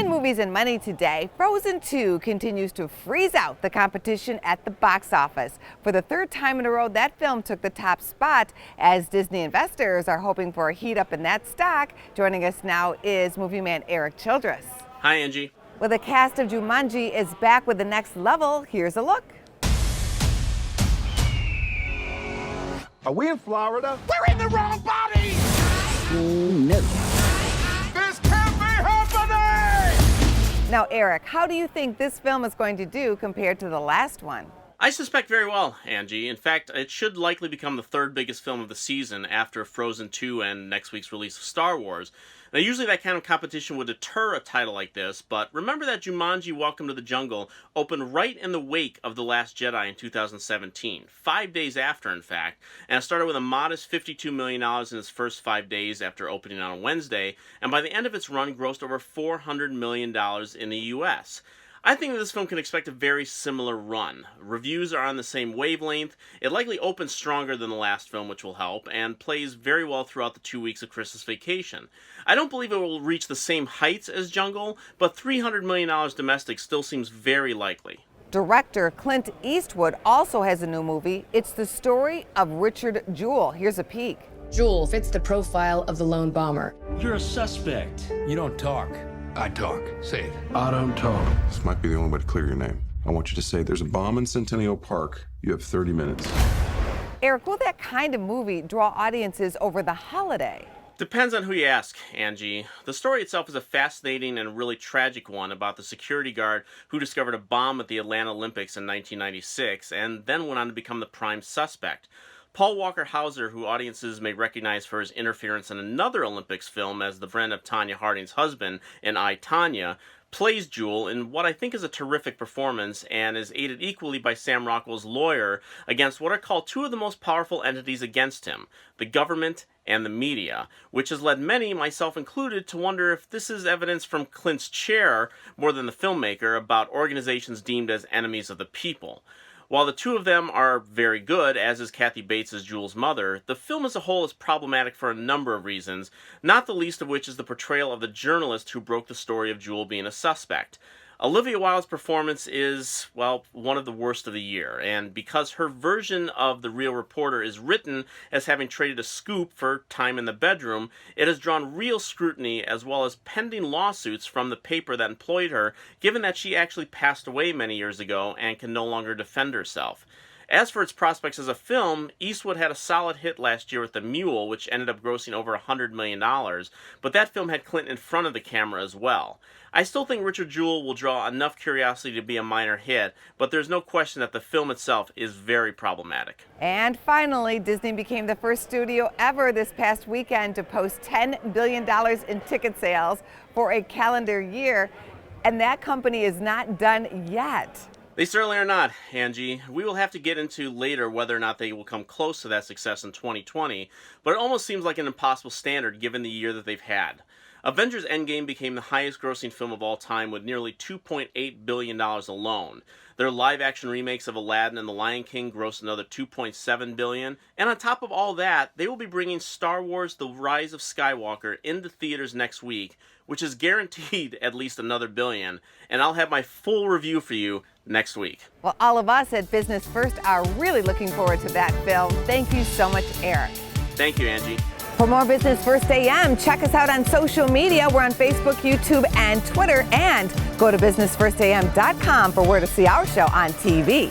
In movies and money today, Frozen 2 continues to freeze out the competition at the box office. For the third time in a row, that film took the top spot as Disney investors are hoping for a heat up in that stock. Joining us now is movie man Erik Childress. Hi, Angie. Well, the cast of Jumanji is back with the next level. Here's a look. Are we in Florida? We're in the wrong body! No. This can't be happening! Now, Erik, how do you think this film is going to do compared to the last one? I suspect very well, Angie. In fact, it should likely become the third biggest film of the season after Frozen 2 and next week's release of Star Wars. Now, usually that kind of competition would deter a title like this, but remember that Jumanji Welcome to the Jungle opened right in the wake of The Last Jedi in 2017, 5 days after, in fact, and it started with a modest $52 million in its first 5 days after opening on a Wednesday, and by the end of its run grossed over $400 million in the U.S. I think that this film can expect a very similar run. Reviews are on the same wavelength. It likely opens stronger than the last film, which will help, and plays very well throughout the 2 weeks of Christmas vacation. I don't believe it will reach the same heights as Jungle, but $300 million domestic still seems very likely. Director Clint Eastwood also has a new movie. It's the story of Richard Jewell. Here's a peek. Jewell fits the profile of the lone bomber. You're a suspect. You don't talk. I talk. Say it. I don't talk. This might be the only way to clear your name. I want you to say there's a bomb in Centennial Park. You have 30 minutes. Erik, will that kind of movie draw audiences over the holiday? Depends on who you ask, Angie. The story itself is a fascinating and really tragic one about the security guard who discovered a bomb at the Atlanta Olympics in 1996 and then went on to become the prime suspect. Paul Walker Hauser, who audiences may recognize for his interference in another Olympics film as the friend of Tonya Harding's husband in I, Tonya, plays Jewell in what I think is a terrific performance and is aided equally by Sam Rockwell's lawyer against what are called two of the most powerful entities against him, the government and the media, which has led many, myself included, to wonder if this is evidence from Clint's chair, more than the filmmaker, about organizations deemed as enemies of the people. While the two of them are very good, as is Kathy Bates as Jewell's mother, the film as a whole is problematic for a number of reasons, not the least of which is the portrayal of the journalist who broke the story of Jewell being a suspect. Olivia Wilde's performance is, well, one of the worst of the year, and because her version of The Real Reporter is written as having traded a scoop for time in the bedroom, it has drawn real scrutiny as well as pending lawsuits from the paper that employed her, given that she actually passed away many years ago and can no longer defend herself. As for its prospects as a film, Eastwood had a solid hit last year with The Mule, which ended up grossing over $100 million, but that film had Clint in front of the camera as well. I still think Richard Jewell will draw enough curiosity to be a minor hit, but there's no question that the film itself is very problematic. And finally, Disney became the first studio ever this past weekend to post $10 billion in ticket sales for a calendar year, and that company is not done yet. They certainly are not, Angie. We will have to get into later whether or not they will come close to that success in 2020, but it almost seems like an impossible standard given the year that they've had. Avengers Endgame became the highest grossing film of all time with nearly $2.8 billion alone. Their live-action remakes of Aladdin and The Lion King grossed another $2.7 billion, and on top of all that, they will be bringing Star Wars The Rise of Skywalker into theaters next week, which is guaranteed at least another $1 billion, and I'll have my full review for you next week. Well, all of us at Business First are really looking forward to that film. Thank you so much, Erik. Thank you, Angie. For more Business First AM, check us out on social media. We're on Facebook, YouTube, and Twitter. And go to businessfirstam.com for where to see our show on TV.